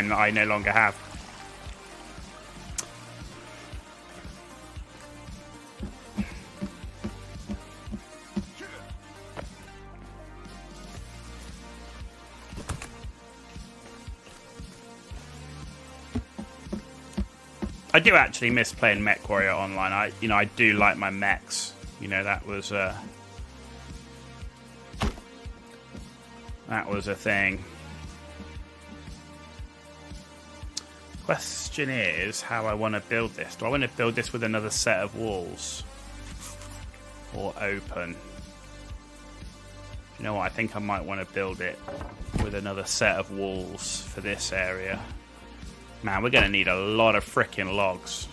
that I no longer have. I do actually miss playing MechWarrior Online. I do like my mechs. That was a thing. Question is how I want to build this. Do I want to build this with another set of walls or open? You know what? I think I might want to build it with another set of walls for this area. Man, we're going to need a lot of freaking logs.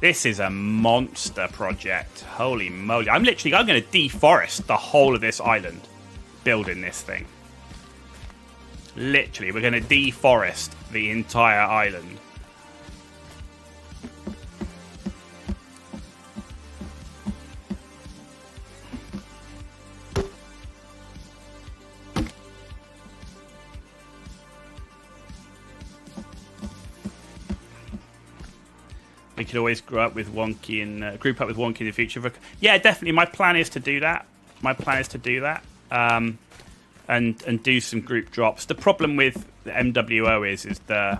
This is a monster project. Holy moly. I'm going to deforest the whole of this island building this thing. Literally, we're going to deforest the entire island. We could always group up with Wonky in the future. Yeah, definitely. My plan is to do that. And do some group drops. The problem with the MWO is the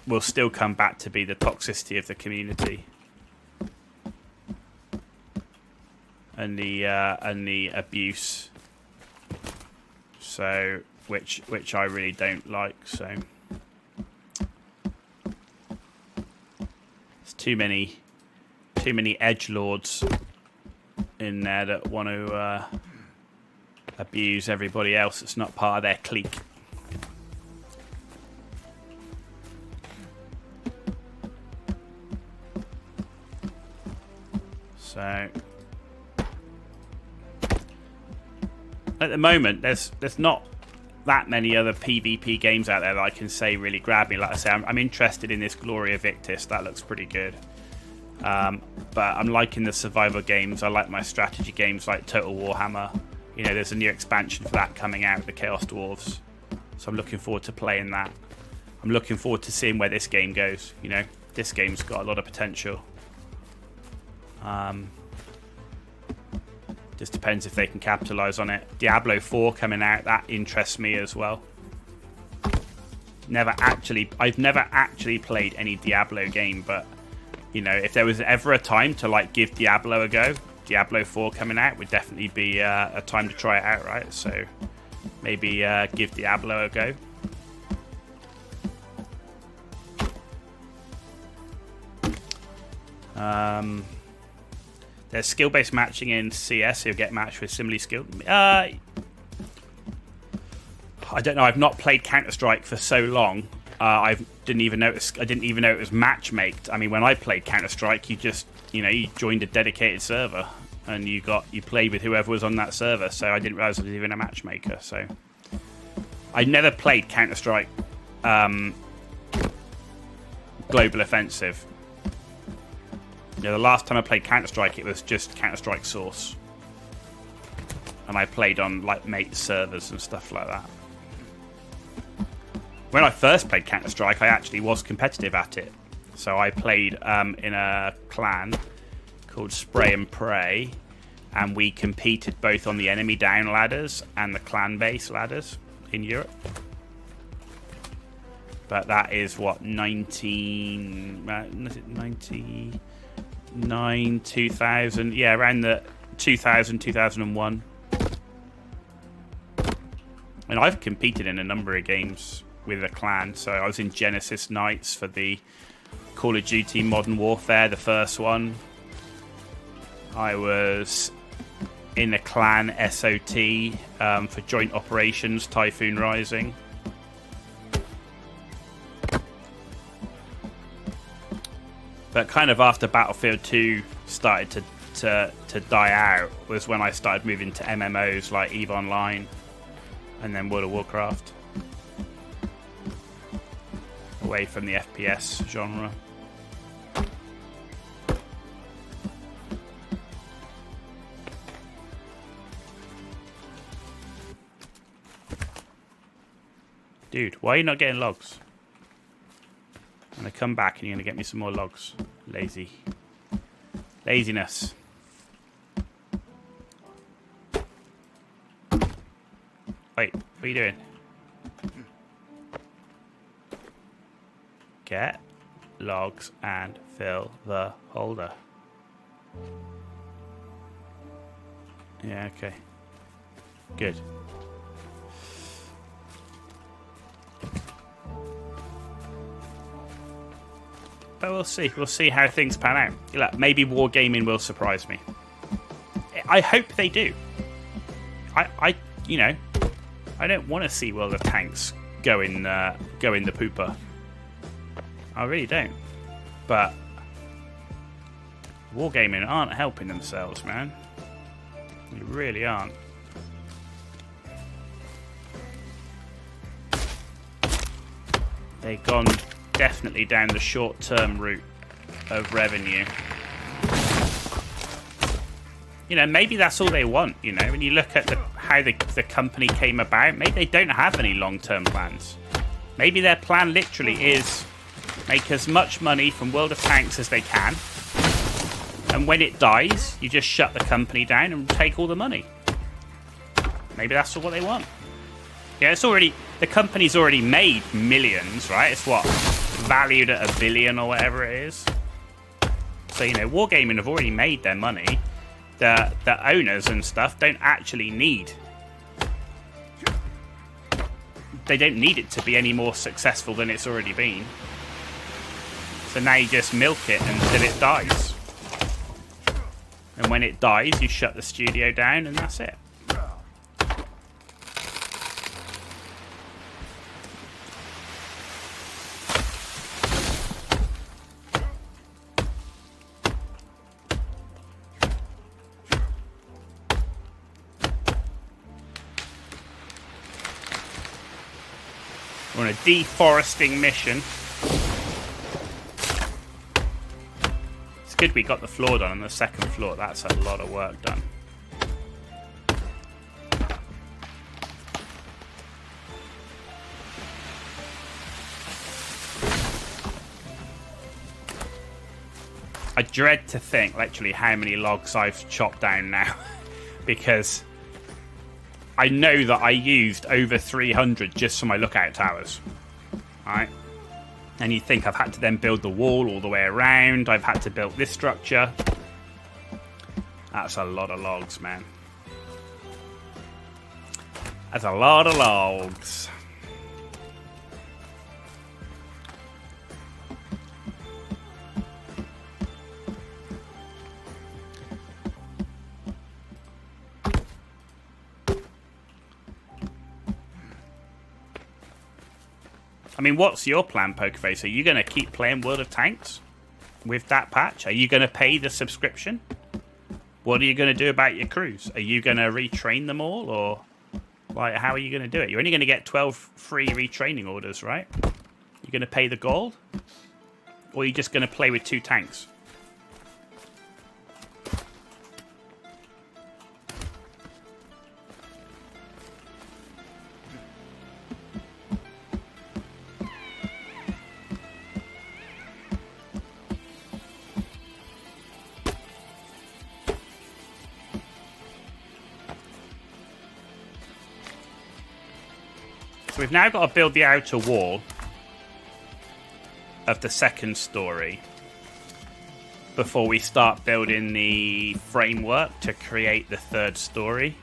will still come back to be the toxicity of the community and the abuse. So which I really don't like. So it's too many edgelords in there that want to abuse everybody else that's not part of their clique. So at the moment there's not that many other PvP games out there that I can say really grab me. Like I say, I'm interested in this Gloria Victis. That looks pretty good. But I'm liking the survival games. I like my strategy games like Total Warhammer. There's a new expansion for that coming out, the Chaos Dwarves. So I'm looking forward to playing that. I'm looking forward to seeing where this game goes. This game's got a lot of potential. Just depends if they can capitalize on it. Diablo 4 coming out, that interests me as well. I've never actually played any Diablo game, but if there was ever a time to give Diablo a go, Diablo 4 coming out would definitely be a time to try it out, right? So maybe give Diablo a go. There's skill-based matching in CS, so you'll get matched with similarly skilled. I don't know. I've not played Counter-Strike for so long. I didn't even know it was match-maked. I mean, when I played Counter-Strike, you joined a dedicated server and you played with whoever was on that server. So I didn't realize it was even a matchmaker. So I never played Counter-Strike Global Offensive. The last time I played Counter-Strike, it was just Counter-Strike Source, and I played on mate servers and stuff like that. When I first played Counter-Strike, I actually was competitive at it. So I played in a clan called Spray and Pray, and we competed both on the enemy down ladders and the clan base ladders in Europe. But that is what 2000, yeah, around the 2001. And I've competed in a number of games with a clan. So I was in Genesis Knights for the Call of Duty Modern Warfare, the first one. I was in a clan SOT for Joint Operations Typhoon Rising. But kind of after Battlefield 2 started to die out was when I started moving to MMOs like EVE Online and then World of Warcraft. Away from the FPS genre. Dude, why are you not getting logs? I'm going to come back and you're going to get me some more logs. Lazy. Laziness. Wait, what are you doing? Get logs and fill the holder. Yeah, okay. Good. But we'll see. We'll see how things pan out. Look, maybe Wargaming will surprise me. I hope they do. You know, I don't want to see World of Tanks go in the pooper. I really don't. But Wargaming aren't helping themselves, man. They really aren't. They've gone definitely down the short-term route of revenue. You know, maybe that's all they want, you know. When you look at how the company came about, maybe they don't have any long-term plans. Maybe their plan literally is make as much money from World of Tanks as they can. And when it dies, you just shut the company down and take all the money. Maybe that's what they want. Yeah, it's already... The company's already made millions, right? It's what? Valued at $1 billion or whatever it is. So, you know, Wargaming have already made their money. The owners and stuff don't actually need... They don't need it to be any more successful than it's already been. So now you just milk it until it dies. And when it dies, you shut the studio down and that's it. We're on a deforesting mission. It's good we got the floor done on the second floor. That's a lot of work done. I dread to think, literally, how many logs I've chopped down now. Because I know that I used over 300 just for my lookout towers. Alright? And you think I've had to then build the wall all the way around. I've had to build this structure. That's a lot of logs, man. That's a lot of logs. I mean, what's your plan, Pokerface? Are you going to keep playing World of Tanks with that patch? Are you going to pay the subscription? What are you going to do about your crews? Are you going to retrain them all, or like, how are you going to do it? You're only going to get 12 free retraining orders, right? You're going to pay the gold, or are you just going to play with 2 tanks? So we've now got to build the outer wall of the second story before we start building the framework to create the third story.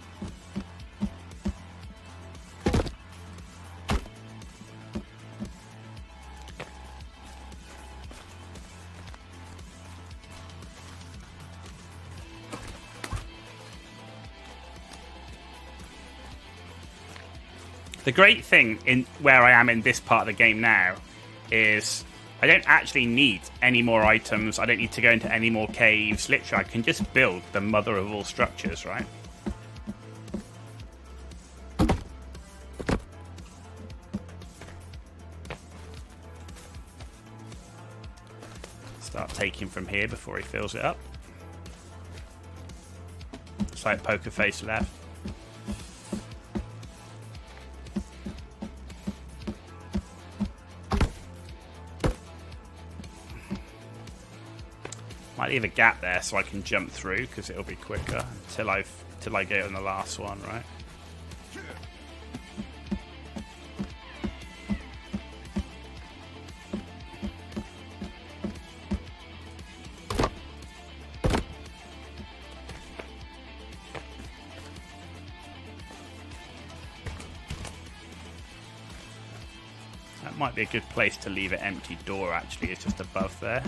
The great thing in where I am in this part of the game now is I don't actually need any more items. I don't need to go into any more caves. Literally, I can just build the mother of all structures, right? Start taking from here before he fills it up. It's like Pokerface left. Might leave a gap there so I can jump through because it'll be quicker till I get on the last one, right? That might be a good place to leave an empty door, actually. It's just above there.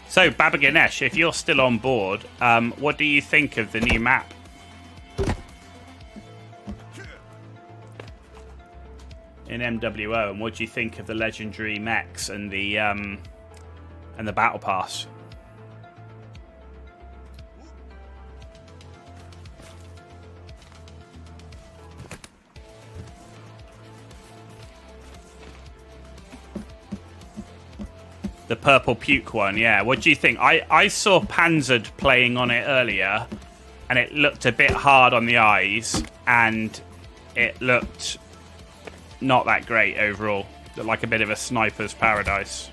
So, Baba Ganesh, if you're still on board, what do you think of the new map? In MWO, and what do you think of the legendary mechs and the battle pass? The purple puke one, yeah. What do you think? I saw Panzerd playing on it earlier, and it looked a bit hard on the eyes, and it looked not that great overall. Looked like a bit of a sniper's paradise.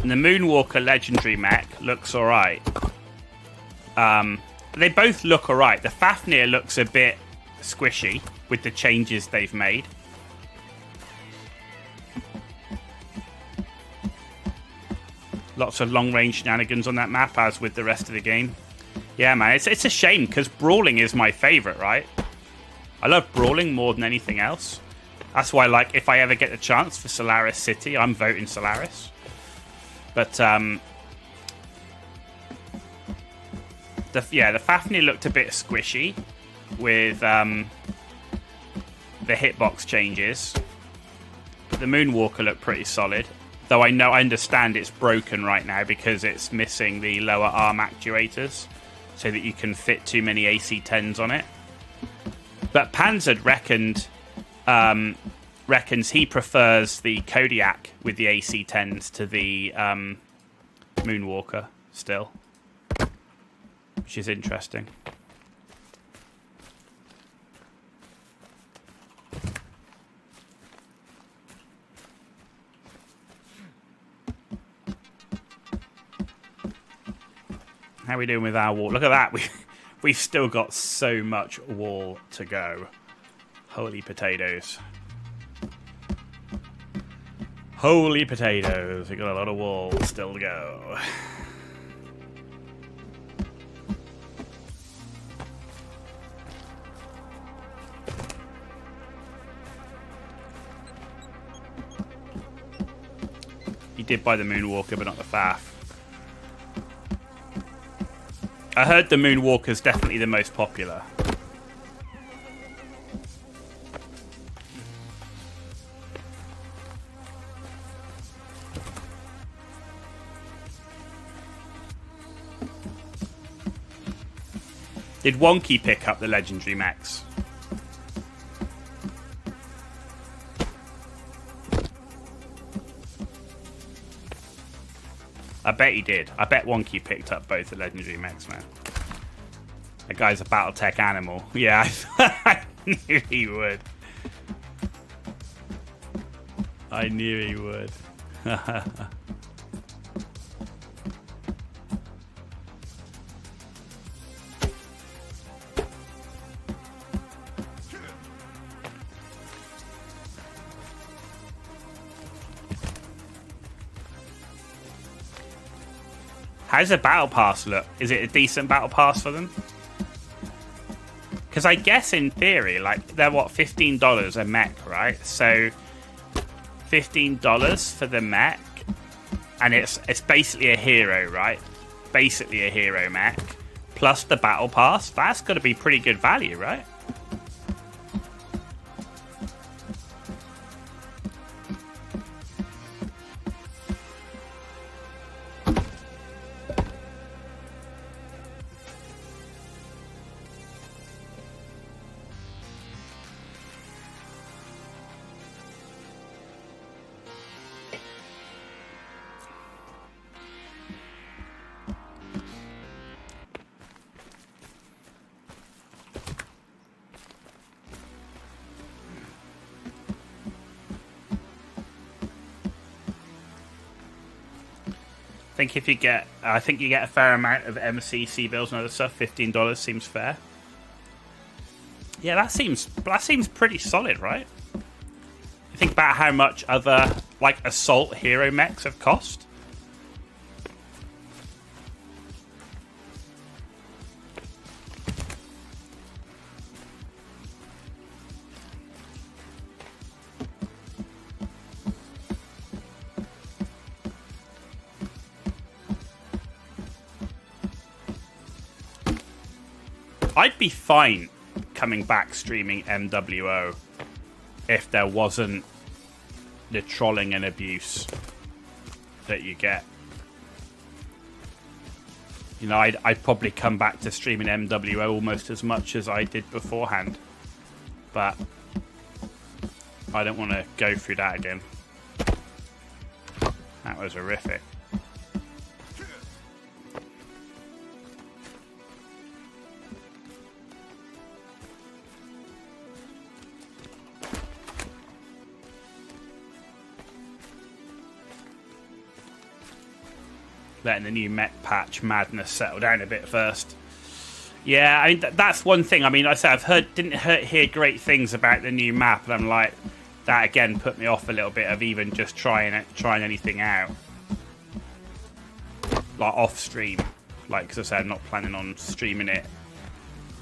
And the Moonwalker legendary mech looks alright. They both look alright. The Fafnir looks a bit squishy with the changes they've made. Lots of long-range shenanigans on that map, as with the rest of the game. Yeah, man, it's a shame, because brawling is my favourite, right? I love brawling more than anything else. That's why, like, if I ever get the chance for Solaris City, I'm voting Solaris. But, the Fafnir looked a bit squishy with the hitbox changes. But the Moonwalker looked pretty solid. Though I understand it's broken right now because it's missing the lower arm actuators so that you can fit too many AC-10s on it. But Panzerd reckons he prefers the Kodiak with the AC-10s to the Moonwalker still, which is interesting. How are we doing with our wall? Look at that. We've still got so much wall to go. Holy potatoes. Holy potatoes. We've got a lot of wall still to go. You did buy the Moonwalker, but not the Faf. I heard the Moonwalker's definitely the most popular. Did Wonky pick up the legendary mechs? I bet he did. I bet Wonky picked up both the legendary mechs, man. That guy's a Battletech animal. Yeah, I knew he would. I knew he would. How does the battle pass look? Is it a decent battle pass for them? Because I guess in theory, like, they're what, $15 a mech, right? So $15 for the mech and it's basically a hero, right? Basically a hero mech plus the battle pass. That's got to be pretty good value, right? I think you get a fair amount of MCC bills and other stuff. $15 seems fair. Yeah, that seems pretty solid, right? You think about how much other like assault hero mechs have cost. I'd be fine coming back streaming MWO if there wasn't the trolling and abuse that you get. You know, I'd probably come back to streaming MWO almost as much as I did beforehand. But I don't want to go through that again. That was horrific. Letting the new mech patch madness settle down a bit first. Yeah, I mean that's one thing. I mean, like I said, didn't hear great things about the new map, and I'm like, that again put me off a little bit of even just trying anything out, like off stream. Like, as I said, I'm not planning on streaming it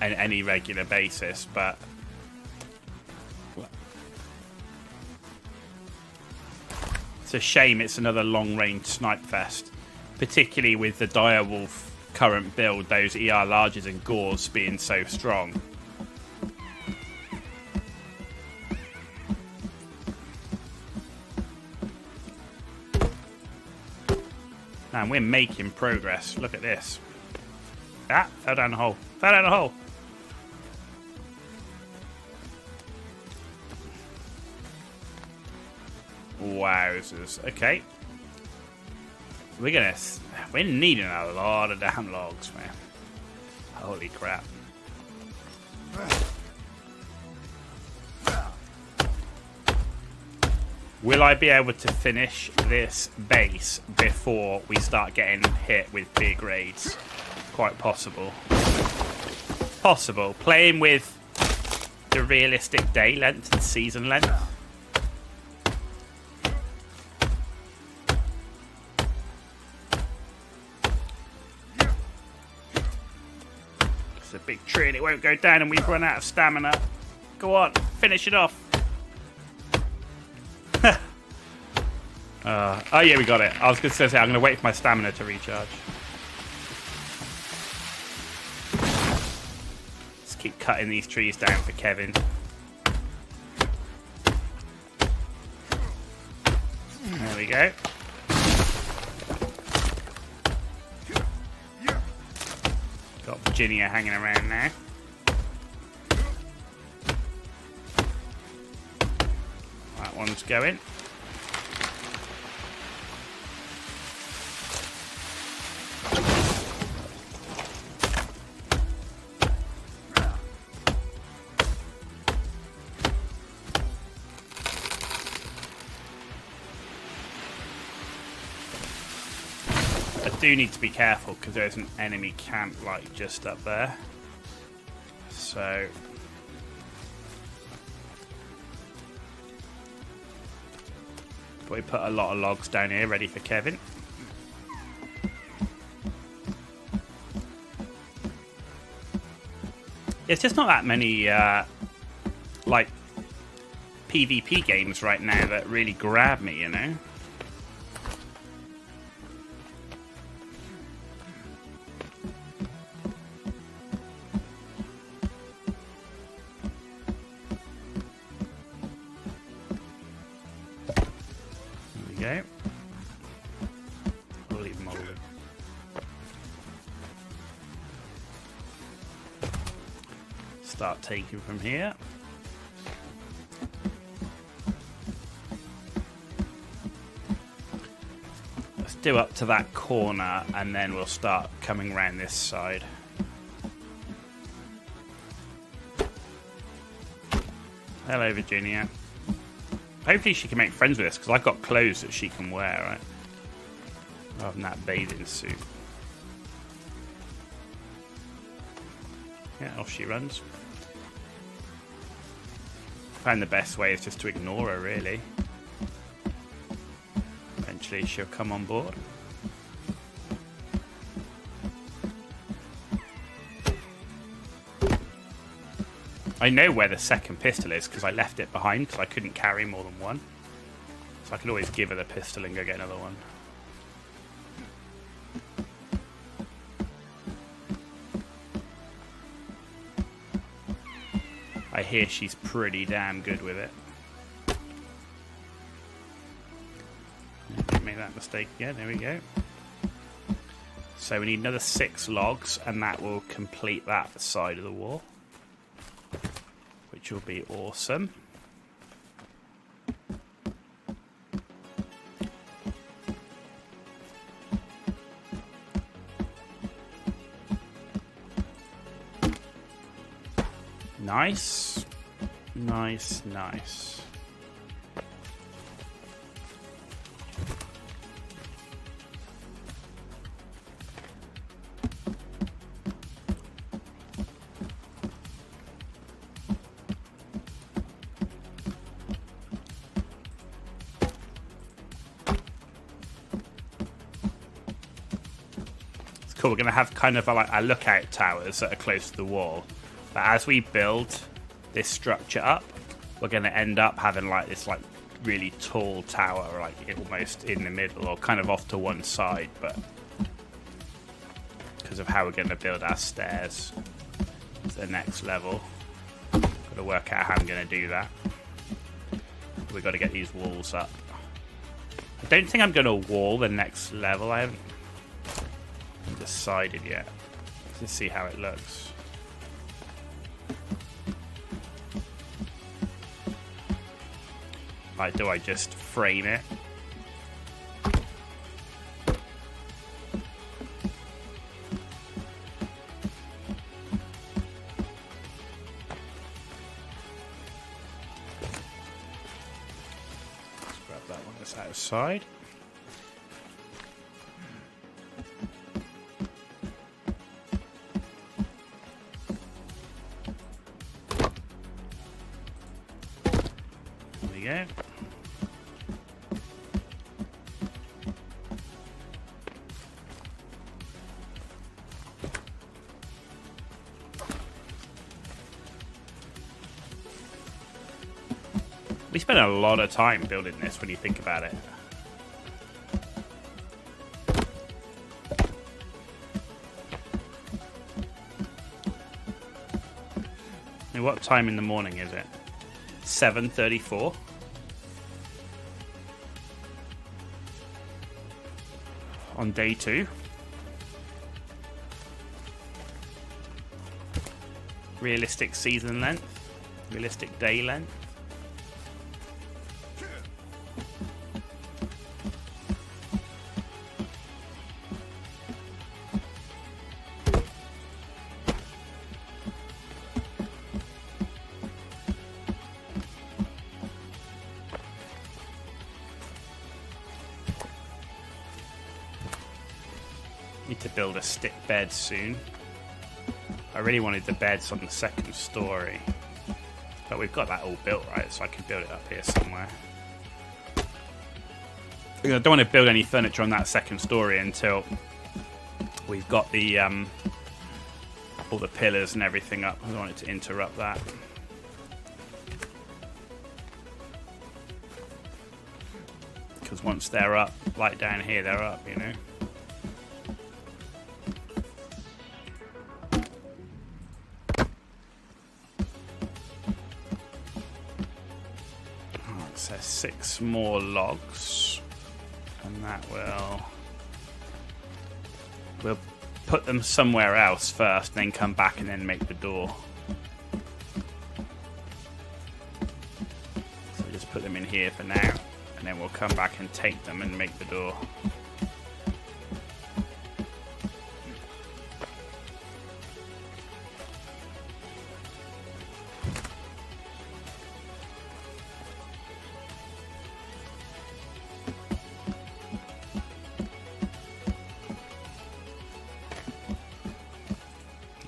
on any regular basis, but it's a shame it's another long-range snipe fest. Particularly with the Direwolf current build, those ER larges and Gaurs being so strong. Man, we're making progress. Look at this. Ah, fell down the hole. Fell down the hole. Wowzers. Okay. We're needing a lot of damn logs, man. Holy crap. Will I be able to finish this base before we start getting hit with big raids? Quite possible. Possible. Playing with the realistic day length and season length. A big tree and it won't go down and we've run out of stamina. Go on, finish it off. Oh yeah, we got it. I was going to say I'm going to wait for my stamina to recharge. Let's keep cutting these trees down for Kevin. There we go. Got Virginia hanging around now. That one's going. Do need to be careful because there's an enemy camp like just up there, so we put a lot of logs down here ready for Kevin. It's just not that many like PvP games right now that really grab me, you know. start taking from here. Let's do up to that corner, and then we'll start coming around this side. Hello, Virginia. Hopefully she can make friends with us, because I've got clothes that she can wear, right? Rather than that bathing suit. Yeah, off she runs. I find the best way is just to ignore her, really. Eventually she'll come on board. I know where the second pistol is because I left it behind because I couldn't carry more than one. So I can always give her the pistol and go get another one. I hear she's pretty damn good with it. Didn't make that mistake again. There we go. So we need another 6 logs, and that will complete that side of the wall, which will be awesome. Nice. Nice, nice. It's cool. We're going to have kind of like our lookout towers that are close to the wall. But as we build this structure up, we're going to end up having like this like really tall tower, like almost in the middle or kind of off to one side, but because of how we're going to build our stairs to the next level, got to work out how I'm going to do that. We've got to get these walls up. I don't think I'm going to wall the next level. I haven't decided yet. Let's see how it looks. Like, do I just frame it? Let's grab that one that's outside. There we go. We spent a lot of time building this when you think about it. And what time in the morning is it? 7:34. On day 2. Realistic season length. Realistic day length. Need to build a stick bed soon. I really wanted the beds on the second story, but we've got that all built, right? So I can build it up here somewhere. I don't want to build any furniture on that second story until we've got the all the pillars and everything up. I don't want it to interrupt that. Because once they're up, like down here, they're up, you know. So 6 more logs, and that we'll put them somewhere else first, then come back and then make the door. put them in here for now, and then we'll come back and take them and make the door.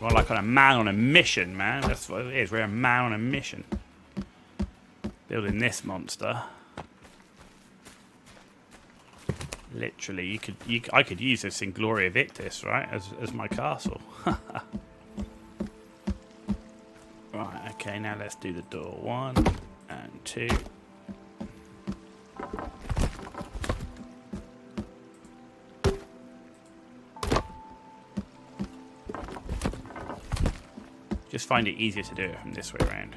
We're like on a man on a mission, man. That's what it is. We're a man on a mission. Building this monster. Literally, I could use this in Gloria Victis, right, as my castle. Right. Okay. Now let's do the door 1 and 2. Just find it easier to do it from this way around.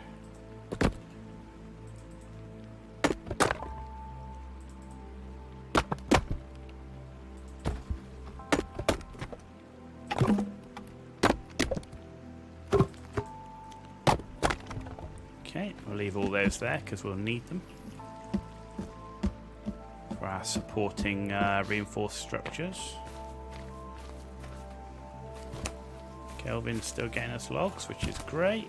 Okay, we'll leave all those there because we'll need them for our supporting reinforced structures. Kelvin's still getting us logs, which is great.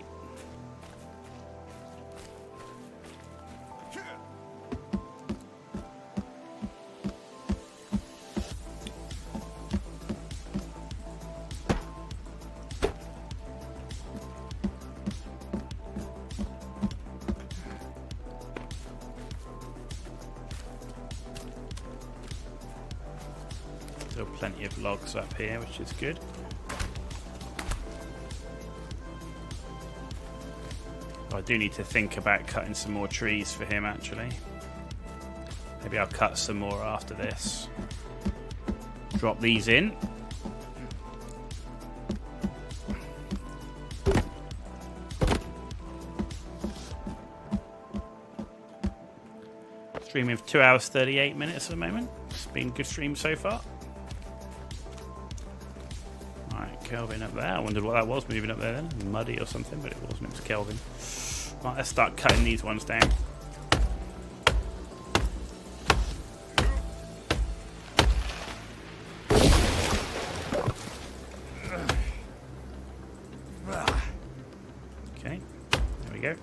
Still plenty of logs up here, which is good. I do need to think about cutting some more trees for him, actually. Maybe I'll cut some more after this. Drop these in. Streaming for 2 hours 38 minutes at the moment. It's been a good stream so far. Alright, Kelvin up there. I wondered what that was moving up there then. Muddy or something, but it wasn't. It was Kelvin. Right, let's start cutting these ones down. Okay, there we go.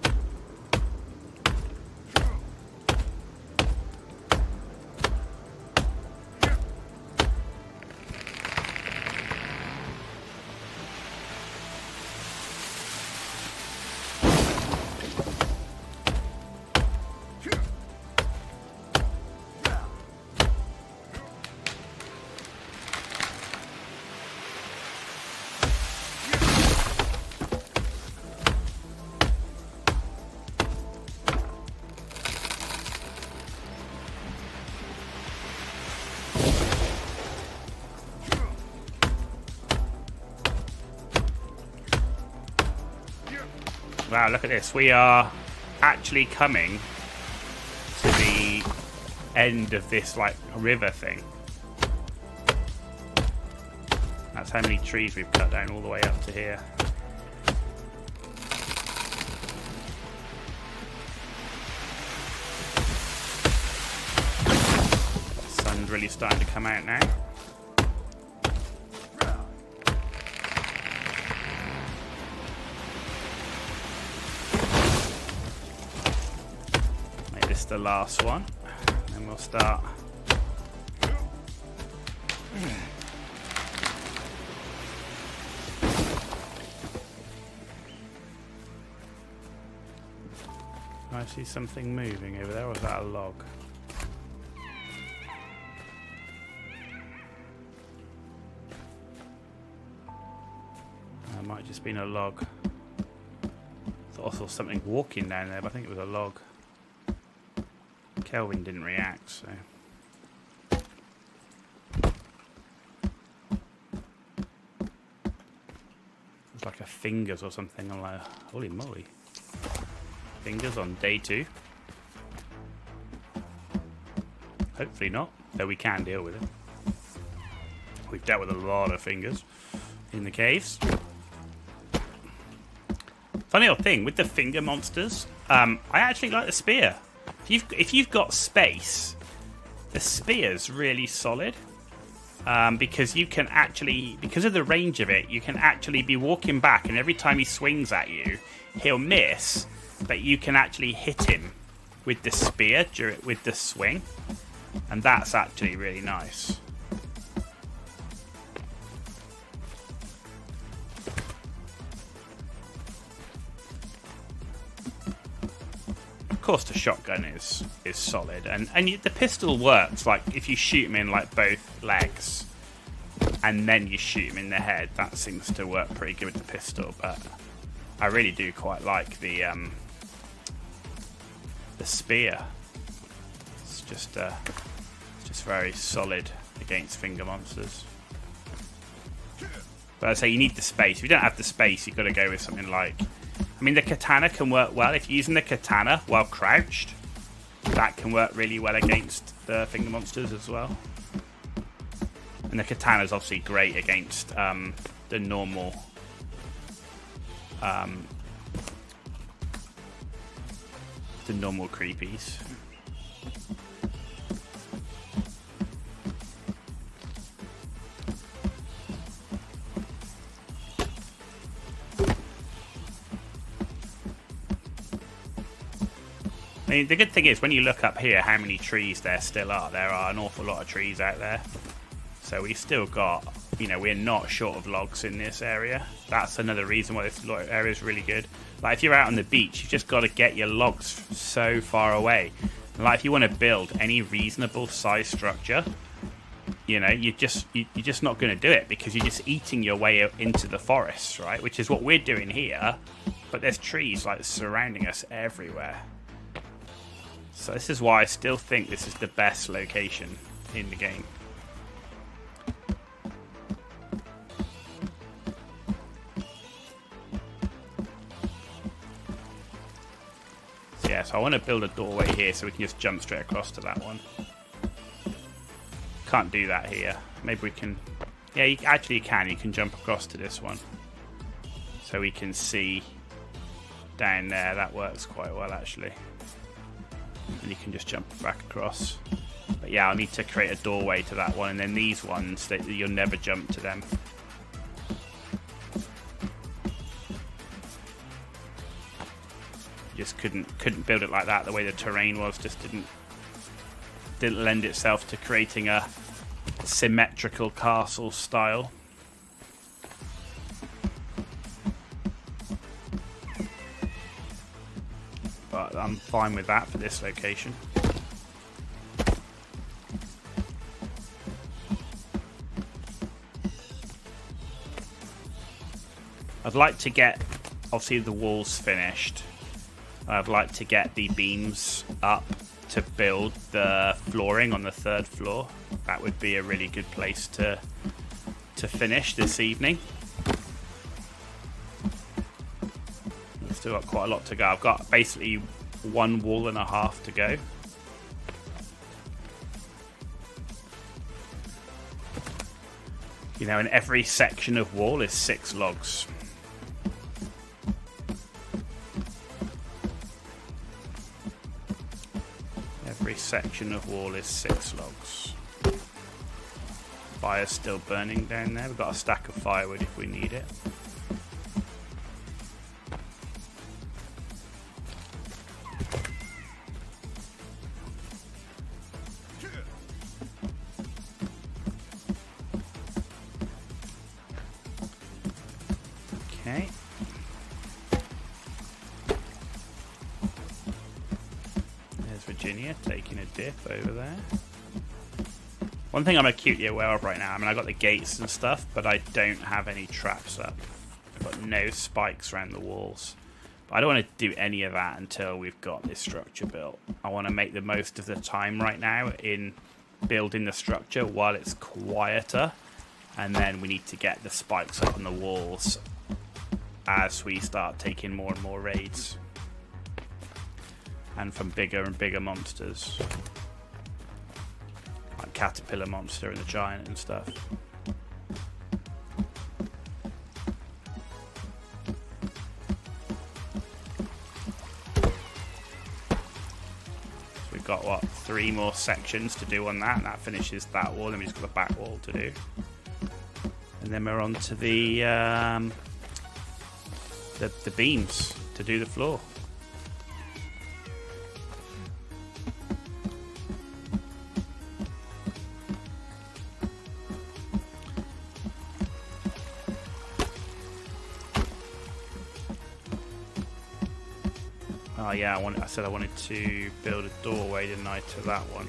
Wow, look at this. We are actually coming to the end of this, like, river thing. That's how many trees we've cut down all the way up to here. The sun's really starting to come out now. The last one, and we'll start. I see something moving over there, or is that a log? That might have just been a log. I saw something walking down there, but I think it was a log. Kelvin didn't react, so. It's like a fingers or something. I'm like, holy moly. Fingers on day 2. Hopefully not, though we can deal with it. We've dealt with a lot of fingers in the caves. Funny old thing, with the finger monsters, I actually like the spear. If you've got space, the spear's really solid. Because you can actually, because of the range of it, you can actually be walking back, and every time he swings at you, he'll miss, but you can actually hit him with the spear with the swing, and that's actually really nice. Of course, the shotgun is solid, and the pistol works. Like if you shoot him in like both legs, and then you shoot him in the head, that seems to work pretty good with the pistol. But I really do quite like the spear. It's just very solid against finger monsters. But I say you need the space. If you don't have the space, you've got to go with something like, I mean, the katana can work well. If you're using the katana while crouched, that can work really well against the finger monsters as well. And the katana is obviously great against the normal creepies. I mean, the good thing is when you look up here how many trees there still are. There are an awful lot of trees out there. So we've still got, you know, we're not short of logs in this area. That's another reason why this area is really good. Like if you're out on the beach, you've just got to get your logs so far away. And like if you want to build any reasonable size structure, you know, you're just not going to do it because you're just eating your way into the forests, right? Which is what we're doing here. But there's trees like surrounding us everywhere. So this is why I still think this is the best location in the game. So yeah, so I want to build a doorway here so we can just jump straight across to that one. Can't do that here. Maybe we can... Yeah, you can. You can jump across to this one. So we can see down there. That works quite well, actually. And you can just jump back across. But yeah, I'll need to create a doorway to that one. And then these ones, you'll never jump to them. Just couldn't build it like that. The way the terrain was just didn't lend itself to creating a symmetrical castle style. But I'm fine with that for this location. I'd like to get, obviously, the walls finished. I'd like to get the beams up to build the flooring on the 3rd floor. That would be a really good place to finish this evening. I've still got quite a lot to go. I've got basically 1 wall and a half to go. You know, and every section of wall is 6 logs. Every section of wall is 6 logs. Fire's still burning down there. We've got a stack of firewood if we need it. Okay. There's Virginia taking a dip over there. One thing I'm acutely aware of right now, I mean, I got the gates and stuff, but I don't have any traps up. I've got no spikes around the walls. But I don't want to do any of that until we've got this structure built. I want to make the most of the time right now in building the structure while it's quieter. And then we need to get the spikes up on the walls as we start taking more and more raids. And from bigger and bigger monsters. Like Caterpillar Monster and the Giant and stuff. we've got, what, 3 more sections to do on that, and that finishes that wall. Then we've just got the back wall to do. And then we're on to the beams to do the floor. Oh yeah, I said I wanted to build a doorway, didn't I, to that one?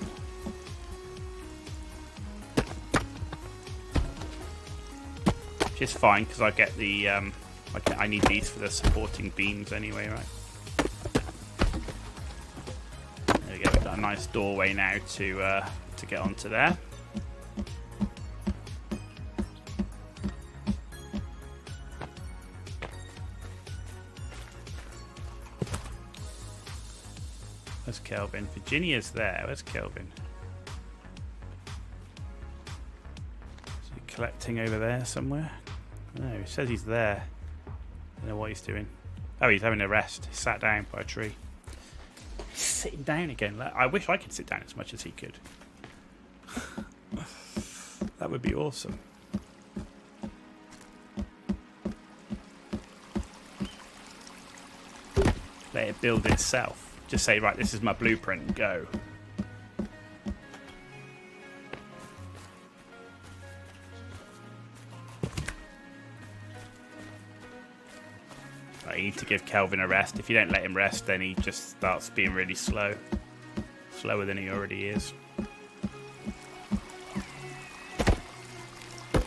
Which is fine because I get the I need these for the supporting beams anyway, right? There we go. We've got a nice doorway now to get onto there. Where's Kelvin? Virginia's there. Where's Kelvin? Is he collecting over there somewhere? No, he says he's there. I don't know what he's doing. Oh, he's having a rest. He sat down by a tree. He's sitting down again. I wish I could sit down as much as he could. That would be awesome. Let it build itself. Just say, right, this is my blueprint, go. Right, you need to give Kelvin a rest. If you don't let him rest, then he just starts being really slow. Slower than he already is. There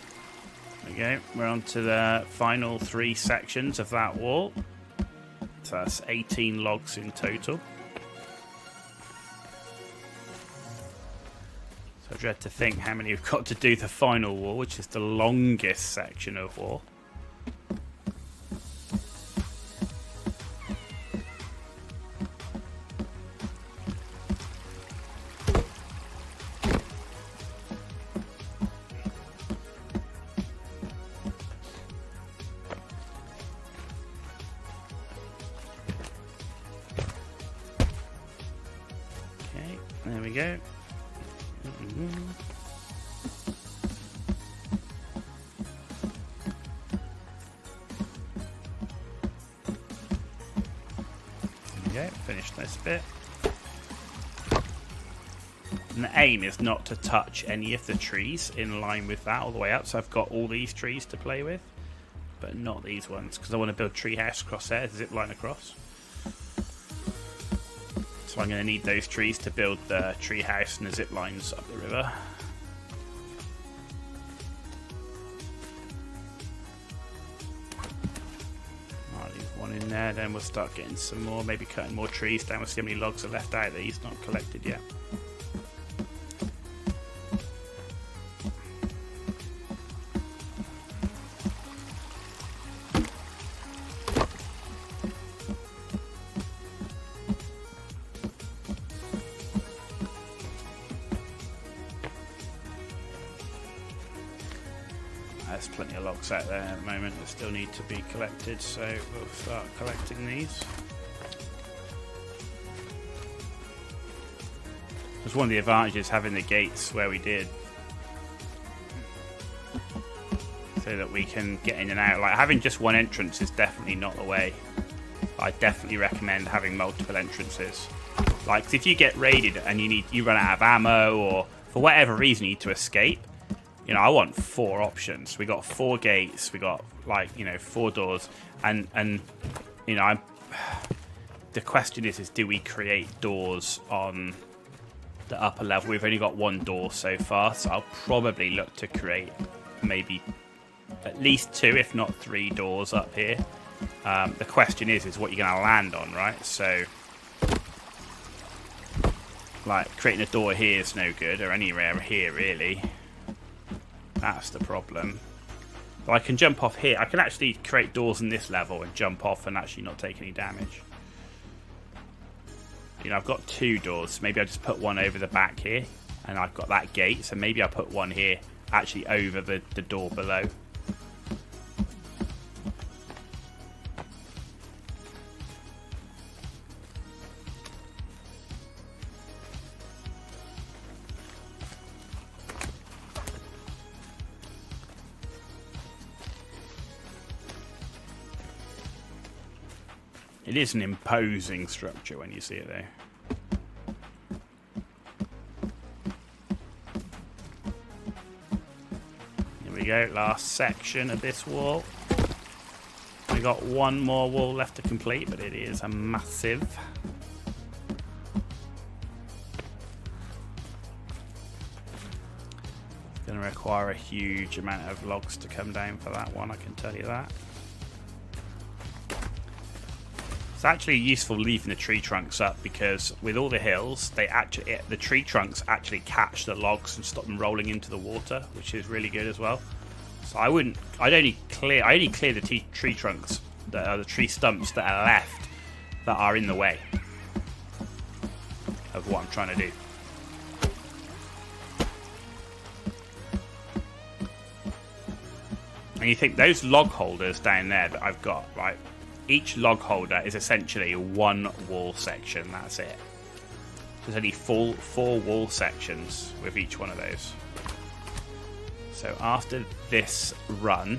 we go. We're on to the final 3 sections of that wall. So that's 18 logs in total. So I dread to think how many we've got to do the final wall, which is the longest section of wall. Okay, there we go. There we go, finished this bit. And the aim is not to touch any of the trees in line with that all the way up. So I've got all these trees to play with, but not these ones, because I want to build treehouse across there, zip line across. So I'm going to need those trees to build the treehouse and the zip lines up the river. I'll leave one in there, then we'll start getting some more, maybe cutting more trees down. We'll see how many logs are left out that he's not collected yet. There's plenty of logs out there at the moment that still need to be collected, so we'll start collecting these. That's one of the advantages having the gates where we did, so that we can get in and out. Like, having just one entrance is definitely not the way. I definitely recommend having multiple entrances. Like, if you get raided and you run out of ammo, or for whatever reason you need to escape, you know, I want 4 options. We got 4 gates. We got, like, you know, 4 doors. And you know, the question is do we create doors on the upper level? We've only got 1 door so far, so I'll probably look to create maybe at least 2, if not 3 doors up here. The question is what you're going to land on, right? So, like, creating a door here is no good, or anywhere here, really. That's the problem. But I can jump off here. I can actually create doors in this level and jump off and actually not take any damage. You know, I've got 2 doors. Maybe I just put one over the back here, and I've got that gate. So maybe I put one here, actually over the door below. It is an imposing structure when you see it, though. Here we go, last section of this wall. We got one more wall left to complete, but it is a massive. It's going to require a huge amount of logs to come down for that one, I can tell you that. It's actually useful leaving the tree trunks up because with all the hills, the tree trunks actually catch the logs and stop them rolling into the water, which is really good as well. So I only clear the tree trunks, the tree stumps that are left that are in the way of what I'm trying to do. And you think those log holders down there that I've got, right? Each log holder is essentially one wall section. That's it. There's only four wall sections with each one of those. So after this run,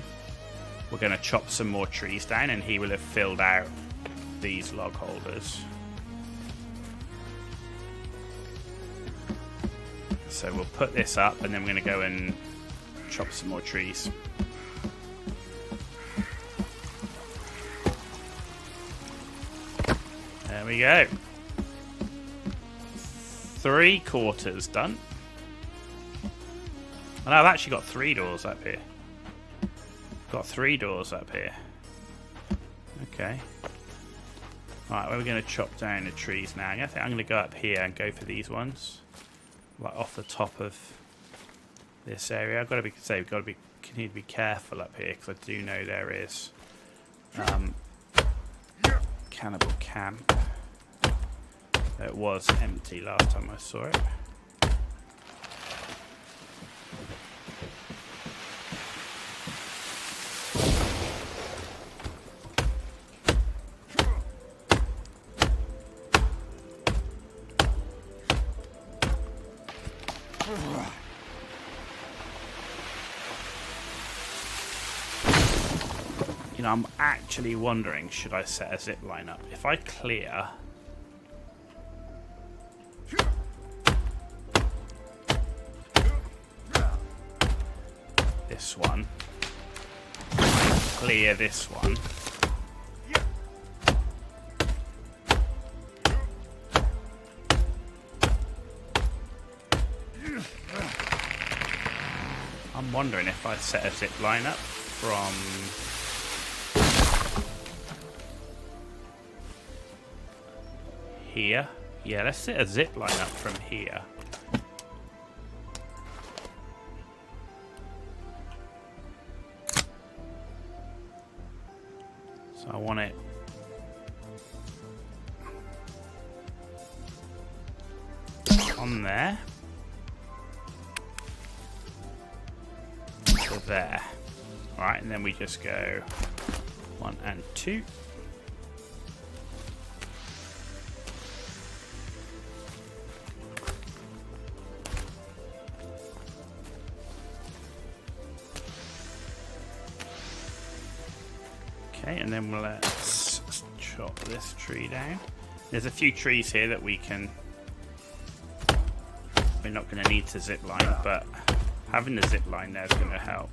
we're going to chop some more trees down, and he will have filled out these log holders. So we'll put this up, and then we're going to go and chop some more trees. There we go. 3/4 done. And I've actually got 3 doors up here. Got 3 doors up here. Okay. Alright, we're going to chop down the trees now. I think I'm going to go up here and go for these ones. Like off the top of this area. I've got to be, need to be careful up here because I do know there is cannibal camp. It was empty last time I saw it. You know, I'm actually wondering, should I set a zip line up? If I clear this one, clear this one, I'm wondering if I set a zip line up from here. Yeah, let's set a zip line up from here. So I want it on there to there. Alright, and then we just go 1 and 2. Okay, and then let's chop this tree down. There's a few trees here that we're not going to need to zip line, but having the zip line there is going to help.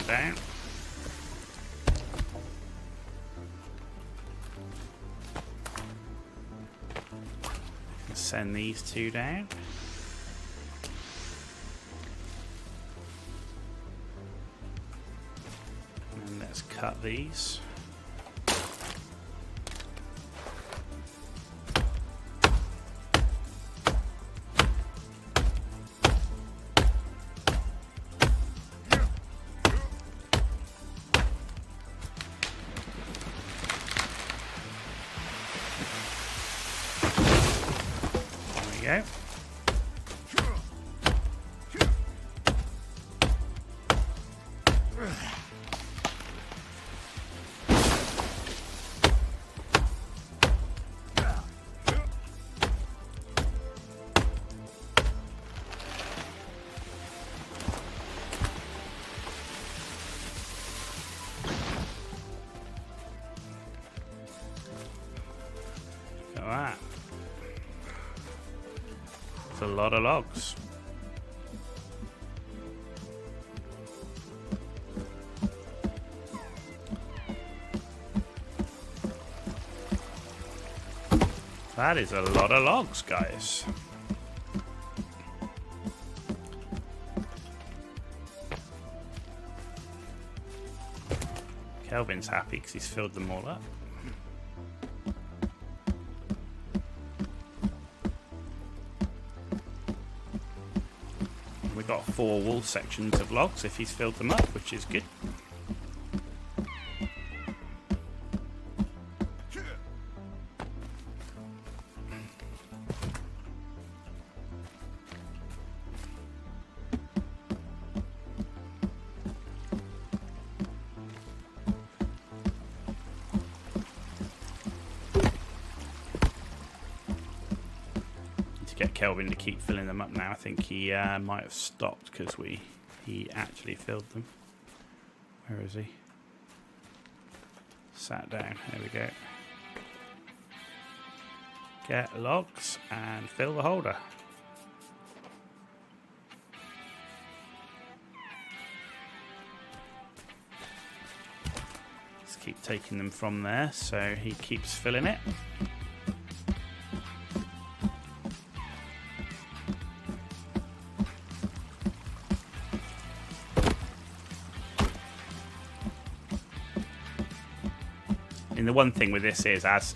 Down. Send these 2 down. And let's cut these. Go. at that. It's a lot of logs. That is a lot of logs, guys. Kelvin's happy because he's filled them all up. We've got 4 wall sections of logs if he's filled them up, which is good. Get Kelvin to keep filling them up now. I think he might have stopped because he actually filled them. Where is he? Sat down. There we go. Get logs and fill the holder. Just keep taking them from there so he keeps filling it. And the one thing with this is as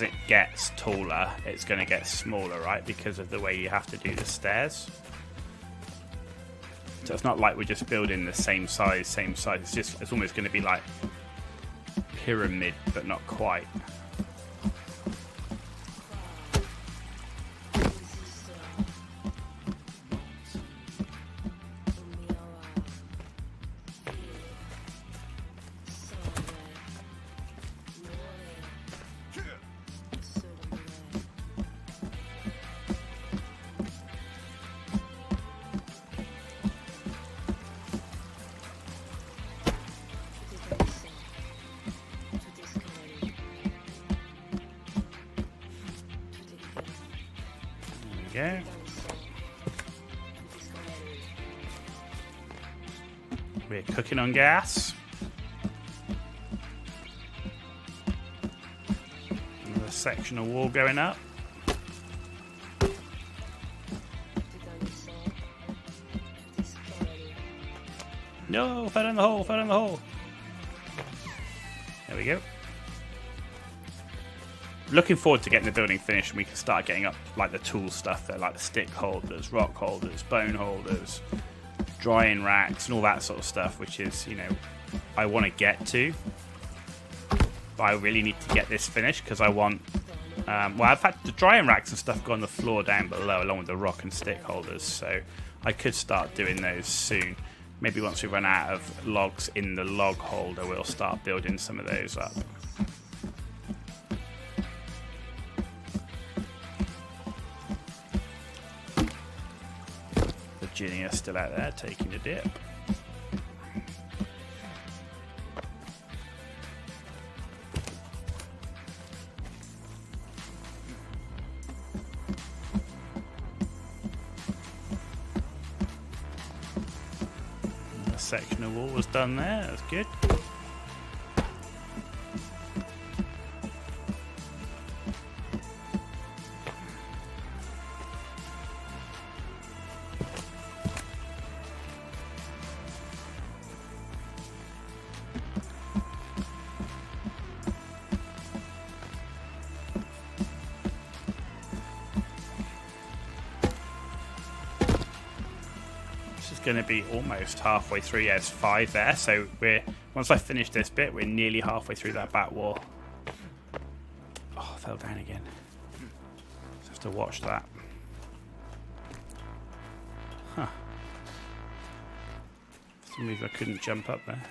it gets taller, it's going to get smaller, right? Because of the way you have to do the stairs. So it's not like we're just building the same size. It's almost going to be like pyramid, but not quite. Go. We're cooking on gas. Another section of wall going up. No, fell in the hole, fell in the hole. There we go. Looking forward to getting the building finished and we can start getting up like the tool stuff there, like the stick holders, rock holders, bone holders, drying racks and all that sort of stuff, which is, you know, I want to get to. But I really need to get this finished because I want, well, I've had the drying racks and stuff go on the floor down below along with the rock and stick holders, so I could start doing those soon. Maybe once we run out of logs in the log holder, we'll start building some of those up. Virginia still out there taking a dip. A section of wall was done there, that's good. Going to be almost halfway through. Yeah, it's 5 there, so we're, once I finish this bit, we're nearly halfway through that back wall. Oh, I fell down again. Just have to watch that. Huh. For some reason I couldn't jump up there.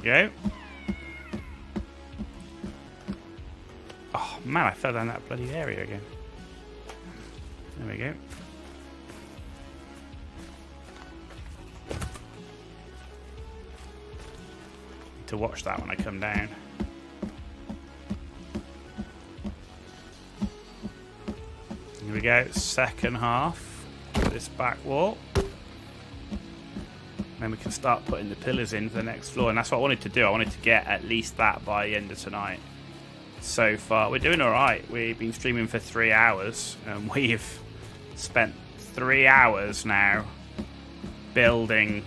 Go. Oh man, I fell down that bloody area again. There we go. Need to watch that when I come down. Here we go, second half. This back wall. Then we can start putting the pillars in for the next floor. And that's what I wanted to do. I wanted to get at least that by the end of tonight. So far, we're doing alright. We've been streaming for 3 hours. And we've spent 3 hours now building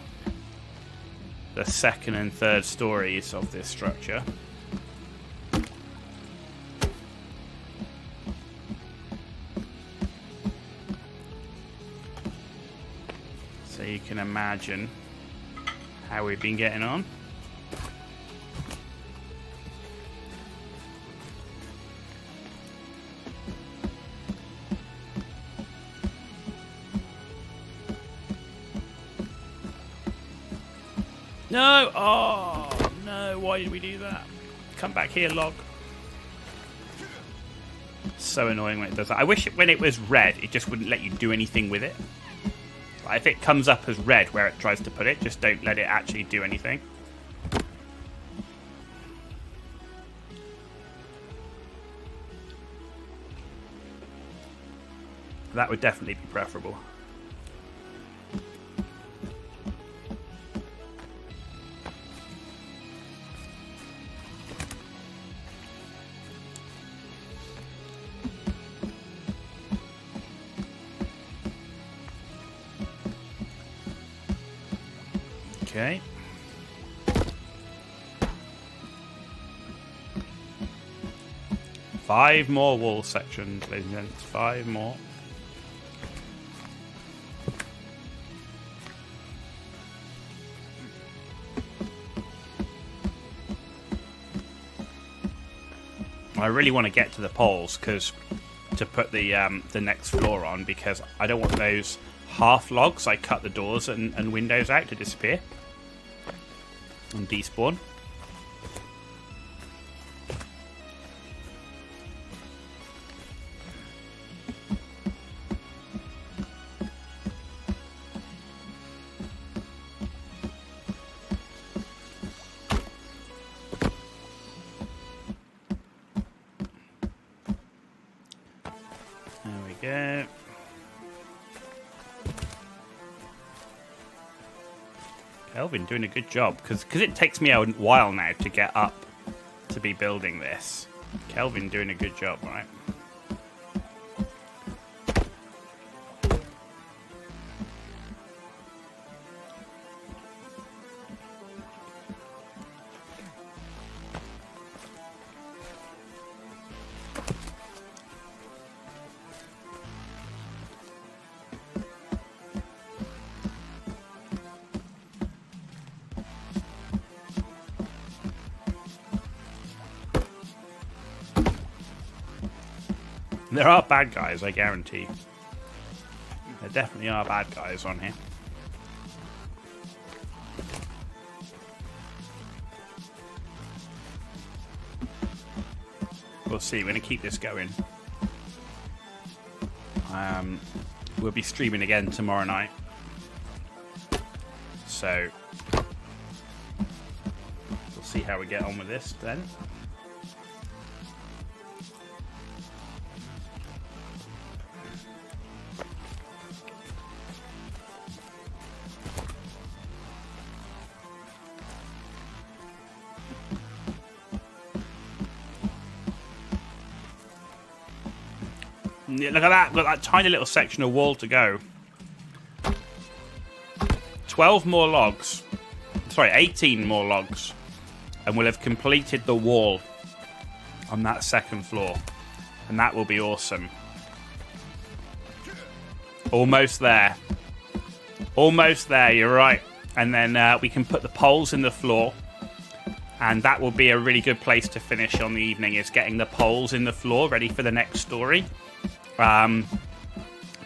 the second and third stories of this structure. So you can imagine how we've been getting on. No! Oh, no. Why did we do that? Come back here, log. So annoying when it does that. I wish when it was red, it just wouldn't let you do anything with it. Like if it comes up as red where it tries to put it, just don't let it actually do anything. That would definitely be preferable. Okay. Five more wall sections, ladies and gents. 5 more. I really want to get to the poles because to put the next floor on, because I don't want those half logs I cut the doors and windows out to disappear and despawn. There we go. Kelvin doing a good job because it takes me a while now to get up to be building this. Kelvin doing a good job, right? There are bad guys, I guarantee. There definitely are bad guys on here. We'll see. We're going to keep this going. We'll be streaming again tomorrow night. So, we'll see how we get on with this then. Yeah, look at that. Got that tiny little section of wall to go. 12 more logs. Sorry, 18 more logs. And we'll have completed the wall on that second floor. And that will be awesome. Almost there. Almost there, you're right. And then we can put the poles in the floor. And that will be a really good place to finish on the evening, is getting the poles in the floor ready for the next story.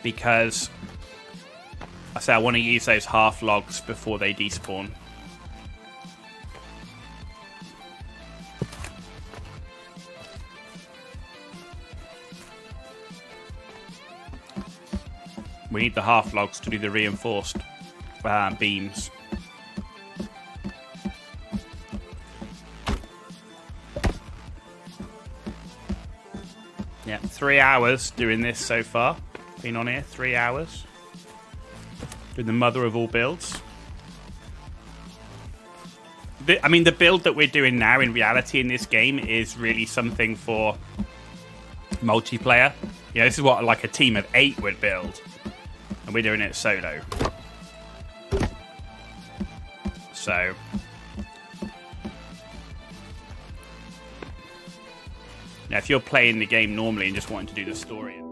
Because I say I want to use those half logs before they despawn. We need the half logs to do the reinforced beams. Yeah, 3 hours doing this so far. Been on here 3 hours. Doing the mother of all builds. I mean, the build that we're doing now in reality in this game is really something for multiplayer. You know, this is what like a team of 8 would build. And we're doing it solo. So now if you're playing the game normally and just wanting to do the story.